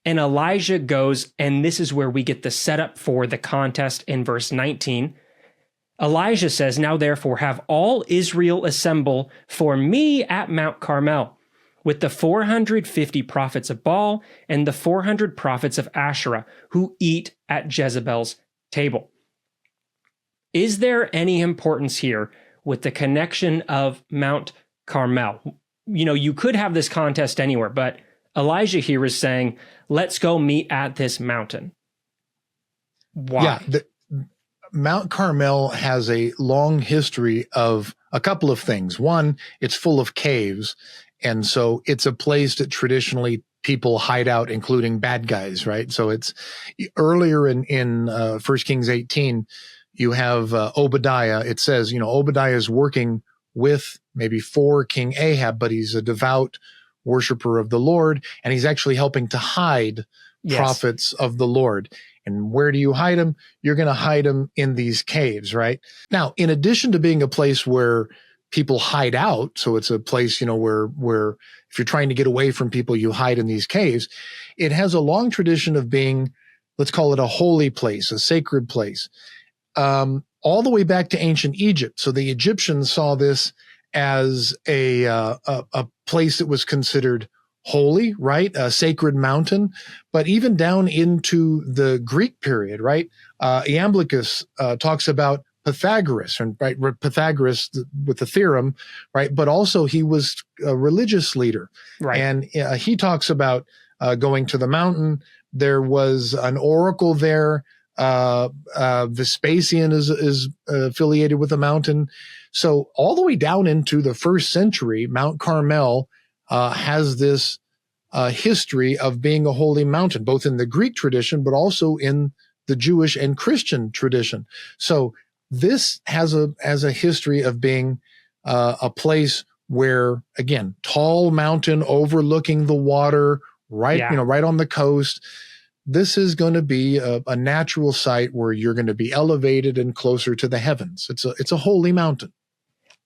And Elijah goes, and this is where we get the setup for the contest in verse 19. Elijah says, "Now therefore have all Israel assemble for me at Mount Carmel, with the 450 prophets of Baal and the 400 prophets of Asherah, who eat at Jezebel's table." Is there any importance here with the connection of Mount Carmel? You know, you could have this contest anywhere, but Elijah here is saying, let's go meet at this mountain. Why? Yeah, Mount Carmel has a long history of a couple of things. One, it's full of caves. And so it's a place that traditionally people hide out, including bad guys, right? So it's earlier in 1 Kings 18, you have Obadiah. It says, you know, Obadiah is working with maybe for King Ahab, but he's a devout worshiper of the Lord, and he's actually helping to hide prophets of the Lord. And where do you hide them? You're going to hide them in these caves, right? Now, in addition to being a place where people hide out, so it's a place, you know, where if you're trying to get away from people, you hide in these caves, it has a long tradition of being, let's call it a holy place, a sacred place, all the way back to ancient Egypt. So the Egyptians saw this as a place that was considered holy, right? A sacred mountain, but even down into the Greek period, right? Iamblichus talks about Pythagoras, and right, Pythagoras with the theorem, right? But also he was a religious leader, right? And he talks about going to the mountain. There was an oracle there. Vespasian is affiliated with the mountain. So all the way down into the first century, Mount Carmel has this history of being a holy mountain, both in the Greek tradition, but also in the Jewish and Christian tradition. So this has a history of being a place where, again, tall mountain overlooking the water, right, right on the coast. This is going to be a natural site where you're going to be elevated and closer to the heavens. It's a holy mountain.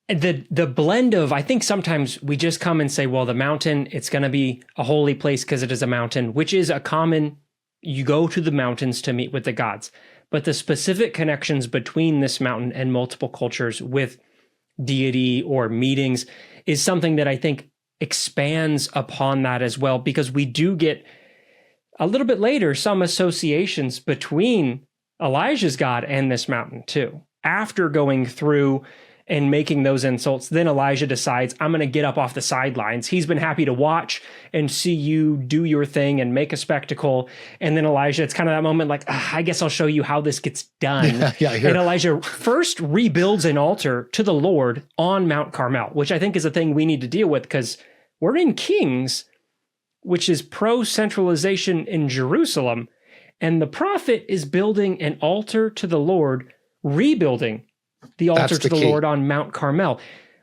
The blend of, I think sometimes we just come and say, well, the mountain, it's going to be a holy place because it is a mountain, which is a common, you go to the mountains to meet with the gods. But the specific connections between this mountain and multiple cultures with deity or meetings is something that I think expands upon that as well, because we do get a little bit later some associations between Elijah's God and this mountain too. After going through and making those insults, then Elijah decides, I'm going to get up off the sidelines. He's been happy to watch and see you do your thing and make a spectacle. And then Elijah, it's kind of that moment like, I guess I'll show you how this gets done. And Elijah first rebuilds an altar to the Lord on Mount Carmel, which I think is a thing we need to deal with because we're in Kings, which is pro-centralization in Jerusalem. And the prophet is building an altar to the Lord, rebuilding the altar to the Lord on Mount Carmel.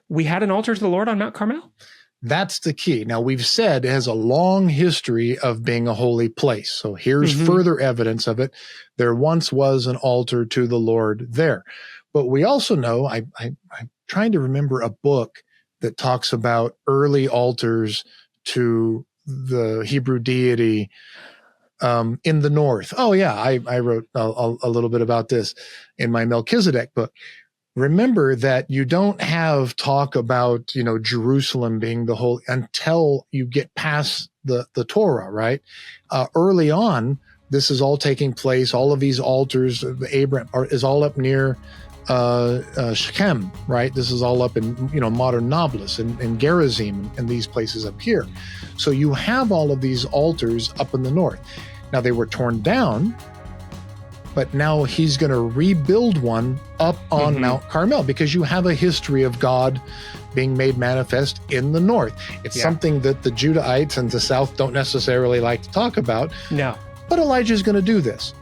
We had an altar to the Lord on Mount Carmel? That's the key. Now, we've said it has a long history of being a holy place. So here's further evidence of it. There once was an altar to the Lord there. But we also know, I'm trying to remember a book that talks about early altars to the Hebrew deity in the north. Oh, yeah, I wrote a little bit about this in my Melchizedek book. Remember that you don't have talk about, Jerusalem being the whole until you get past the Torah, right? Early on, this is all taking place. All of these altars, Abraham is all up near Shechem, right? This is all up in, modern Nablus and Gerizim and these places up here. So you have all of these altars up in the north. Now they were torn down, but now he's going to rebuild one up on Mount Carmel because you have a history of God being made manifest in the north. It's something that the Judahites and the south don't necessarily like to talk about. No. But Elijah is going to do this.